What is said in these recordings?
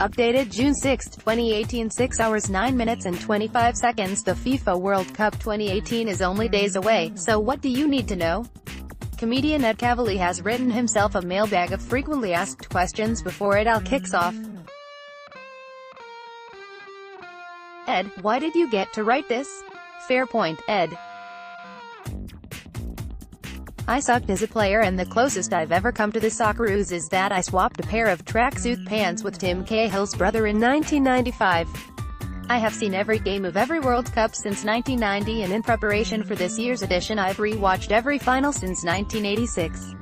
Updated June 6, 2018, 6 hours 9 minutes and 25 seconds. The FIFA World Cup 2018 is only days away, so what do you need to know? Comedian Ed Kavalee has written himself a mailbag of frequently asked questions before it all kicks off. Ed, why did you get to write this? Fair point, Ed. I sucked as a player, and the closest I've ever come to the Socceroos is that I swapped a pair of tracksuit pants with Tim Cahill's brother in 1995. I have seen every game of every World Cup since 1990, and in preparation for this year's edition I've re-watched every final since 1986.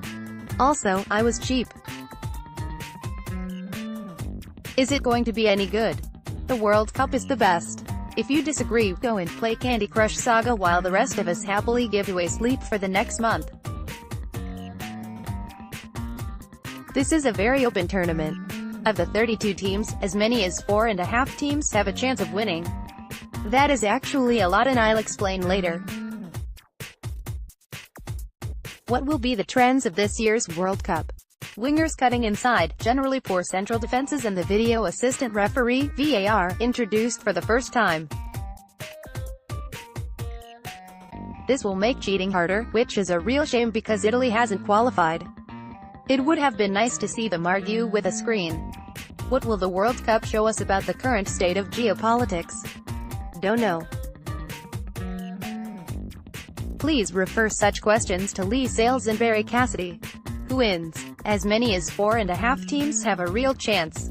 Also, I was cheap. Is it going to be any good? The World Cup is the best. If you disagree, go and play Candy Crush Saga while the rest of us happily give away sleep for the next month. This is a very open tournament. Of the 32 teams, as many as 4.5 teams have a chance of winning. That is actually a lot, and I'll explain later. What will be the trends of this year's World Cup? Wingers cutting inside, generally poor central defenses, and the video assistant referee, VAR, introduced for the first time. This will make cheating harder, which is a real shame because Italy hasn't qualified. It would have been nice to see them argue with a screen. What will the World Cup show us about the current state of geopolitics? Don't know. Please refer such questions to Lee Sales and Barry Cassidy. Who wins? As many as 4.5 teams have a real chance.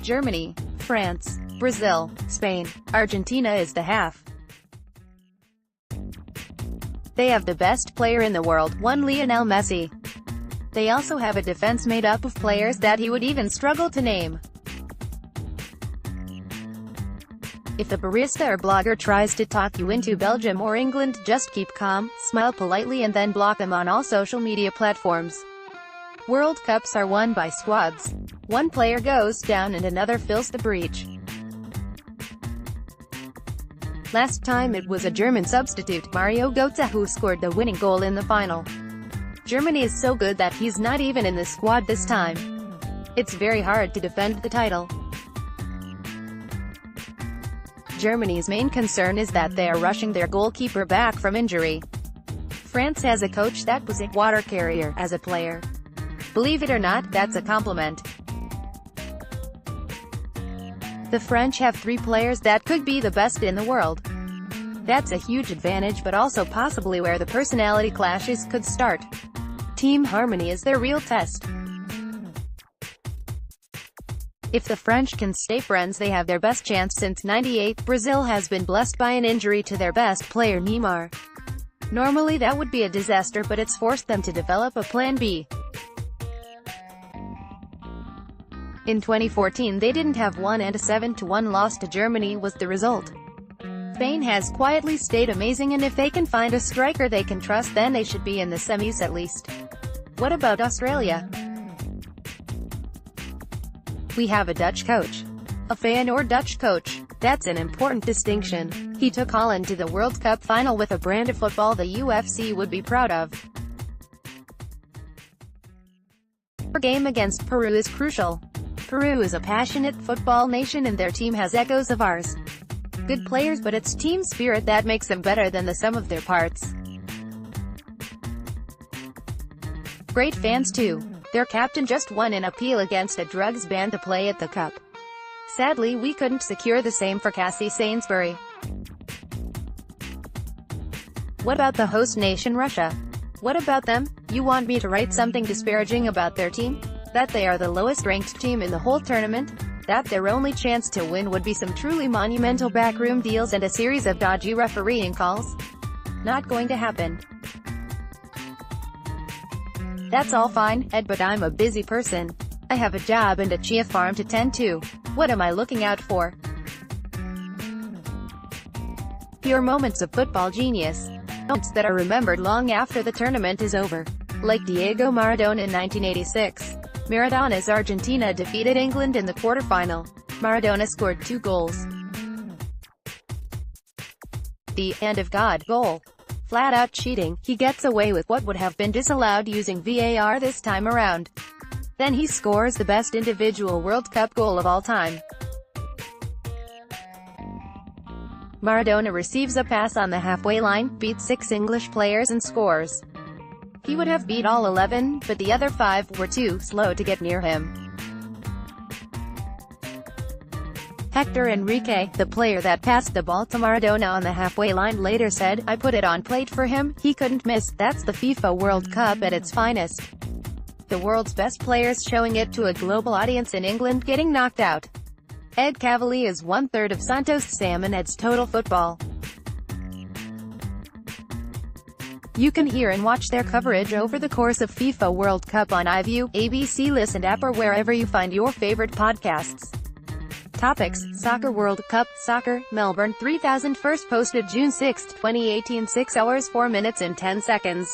Germany, France, Brazil, Spain, Argentina is the half. They have the best player in the world, one Lionel Messi. They also have a defense made up of players that he would even struggle to name. If the barista or blogger tries to talk you into Belgium or England, just keep calm, smile politely, and then block them on all social media platforms. World Cups are won by squads. One player goes down and another fills the breach. Last time it was a German substitute, Mario Götze, who scored the winning goal in the final. Germany is so good that he's not even in the squad this time. It's very hard to defend the title. Germany's main concern is that they are rushing their goalkeeper back from injury. France has a coach that was a water carrier as a player. Believe it or not, that's a compliment. The French have 3 players that could be the best in the world. That's a huge advantage, but also possibly where the personality clashes could start. Team harmony is their real test. If the French can stay friends, they have their best chance since '98. Brazil has been blessed by an injury to their best player, Neymar. Normally that would be a disaster, but it's forced them to develop a plan B. In 2014 they didn't have one, and a 7-1 loss to Germany was the result. Spain has quietly stayed amazing, and if they can find a striker they can trust, then they should be in the semis at least. What about Australia? We have a Dutch coach. A fan or Dutch coach. That's an important distinction. He took Holland to the World Cup final with a brand of football the UFC would be proud of. Our game against Peru is crucial. Peru is a passionate football nation, and their team has echoes of ours. Good players, but it's team spirit that makes them better than the sum of their parts. Great fans too. Their captain just won an appeal against a drugs ban to play at the Cup. Sadly, we couldn't secure the same for Cassie Sainsbury. What about the host nation, Russia? What about them? You want me to write something disparaging about their team? That they are the lowest ranked team in the whole tournament? That their only chance to win would be some truly monumental backroom deals and a series of dodgy refereeing calls? Not going to happen. That's all fine, Ed, but I'm a busy person. I have a job and a chia farm to tend to. What am I looking out for? Pure moments of football genius. Moments that are remembered long after the tournament is over. Like Diego Maradona in 1986. Maradona's Argentina defeated England in the quarterfinal. Maradona scored 2 goals. The "hand of God" goal. Flat-out cheating, he gets away with what would have been disallowed using VAR this time around. Then he scores the best individual World Cup goal of all time. Maradona receives a pass on the halfway line, beats 6 English players and scores. He would have beat all 11, but the other 5 were too slow to get near him. Hector Enrique, the player that passed the ball to Maradona on the halfway line, later said, "I put it on plate for him, he couldn't miss. That's the FIFA World Cup at its finest." The world's best players showing it to a global audience in England getting knocked out. Ed Kavalee is 1/3 of Santos Sam and Ed's Total Football. You can hear and watch their coverage over the course of FIFA World Cup on iView, ABC Listen app or wherever you find your favorite podcasts. Topics: Soccer World Cup, Soccer, Melbourne 3000. First posted June 6, 2018. 6 hours 4 minutes and 10 seconds.